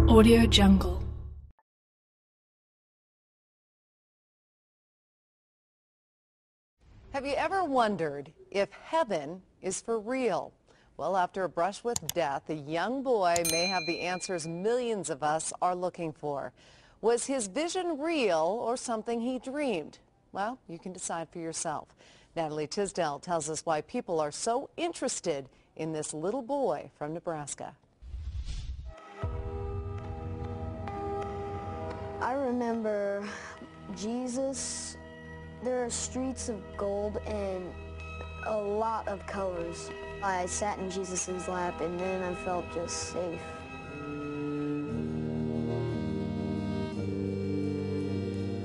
Audio Jungle. Have you ever wondered if heaven is for real? Well, after a brush with death, a young boy may have the answers millions of us are looking for. Was his vision real or something he dreamed? Well, you can decide for yourself. Natalie Tisdale tells us why people are so interested in this little boy from Nebraska. I remember Jesus. There are streets of gold and a lot of colors. I sat in Jesus' lap and then I felt just safe.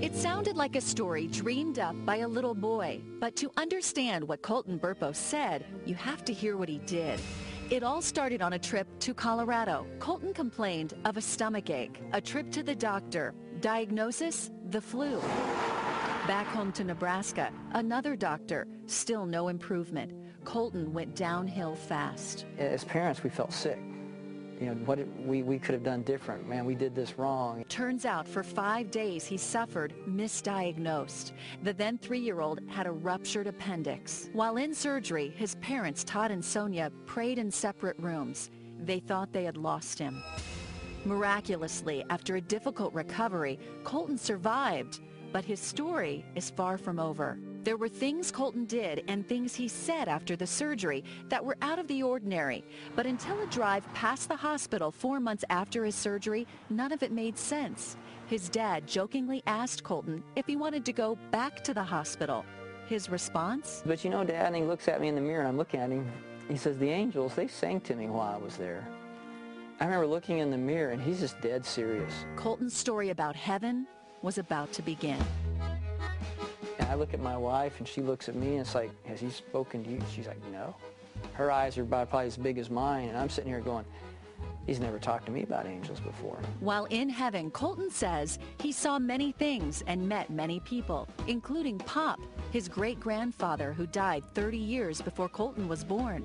It sounded like a story dreamed up by a little boy, but to understand what Colton Burpo said, you have to hear what he did. It all started on a trip to Colorado. Colton complained of a stomach ache, a trip to the doctor, diagnosis, the flu. Back home to Nebraska, another doctor, still no improvement. Colton went downhill fast. As parents, we felt sick. You know, what we could have done different. Man, we did this wrong. Turns out for 5 days he suffered misdiagnosed. The then 3-year-old had a ruptured appendix. While in surgery, his parents, Todd and Sonia, prayed in separate rooms. They thought they had lost him. Miraculously, after a difficult recovery, Colton survived. But his story is far from over. There were things Colton did and things he said after the surgery that were out of the ordinary. But until a drive past the hospital 4 months after his surgery, none of it made sense. His dad jokingly asked Colton if he wanted to go back to the hospital. His response? But you know, Dad, and he looks at me in the mirror and I'm looking at him. He says, the angels, they sang to me while I was there. I remember looking in the mirror and he's just dead serious. Colton's story about heaven was about to begin. And I look at my wife and she looks at me and it's like, has he spoken to you? She's like, no. Her eyes are probably as big as mine and I'm sitting here going, he's never talked to me about angels before. While in heaven, Colton says he saw many things and met many people, including Pop, his great-grandfather who died 30 years before Colton was born.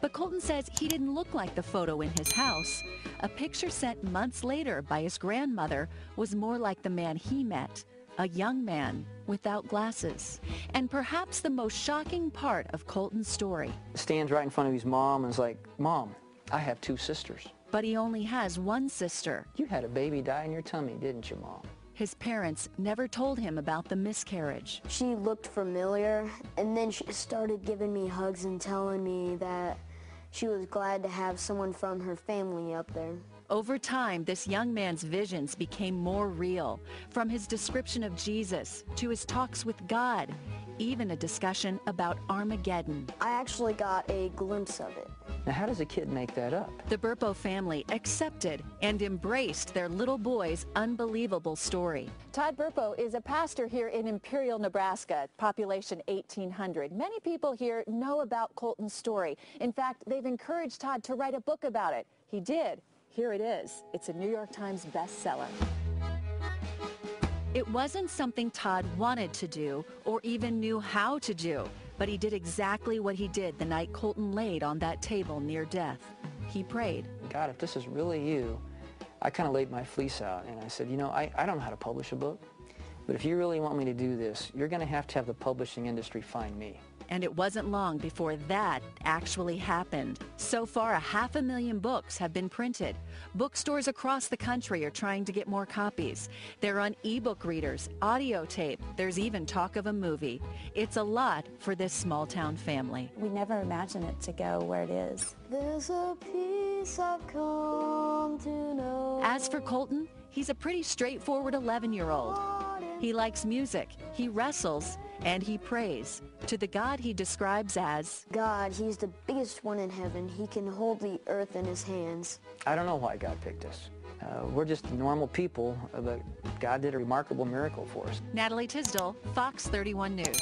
But Colton says he didn't look like the photo in his house. A picture sent months later by his grandmother was more like the man he met, a young man without glasses. And perhaps the most shocking part of Colton's story. Stands right in front of his mom and is like, Mom, I have 2 sisters. But he only has one sister. You had a baby die in your tummy, didn't you, Mom? His parents never told him about the miscarriage. She looked familiar and then she started giving me hugs and telling me that she was glad to have someone from her family up there. Over time, this young man's visions became more real, from his description of Jesus to his talks with God, even a discussion about Armageddon. I actually got a glimpse of it. Now, how does a kid make that up? The Burpo family accepted and embraced their little boy's unbelievable story. Todd Burpo is a pastor here in Imperial, Nebraska, population 1,800. Many people here know about Colton's story. In fact, they've encouraged Todd to write a book about it. He did. Here it is. It's a New York Times bestseller. It wasn't something Todd wanted to do or even knew how to do, but he did exactly what he did the night Colton laid on that table near death. He prayed. God, if this is really you, I kind of laid my fleece out and I said, you know, I don't know how to publish a book, but if you really want me to do this, you're going to have the publishing industry find me. And it wasn't long before that actually happened. So far, 500,000 books have been printed. Bookstores across the country are trying to get more copies. They're on ebook readers, audio tape. There's even talk of a movie. It's a lot for this small-town family. We never imagined it to go where it is. There's a peace I've come to know. As for Colton, he's a pretty straightforward 11-year-old. He likes music, he wrestles, and he prays to the God he describes as God. He's the biggest one in heaven. He can hold the earth in his hands. I don't know why God picked us. We're just normal people, but God did a remarkable miracle for us. Natalie Tisdale, Fox 31 News.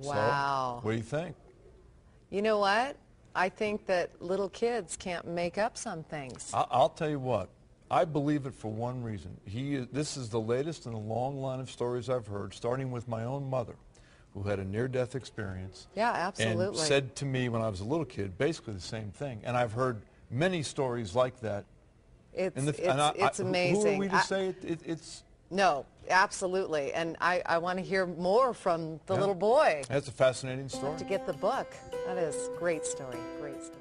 Wow. So, what do you think? You know what? I think that little kids can't make up some things. I'll tell you what. I believe it for one reason. This is the latest in a long line of stories I've heard, starting with my own mother, who had a near-death experience. Yeah, absolutely. And said to me when I was a little kid basically the same thing. And I've heard many stories like that. It's Who amazing. are we to say it's... No, absolutely. And I want to hear more from the little boy. That's a fascinating story. To get the book. That is a great story. Great story.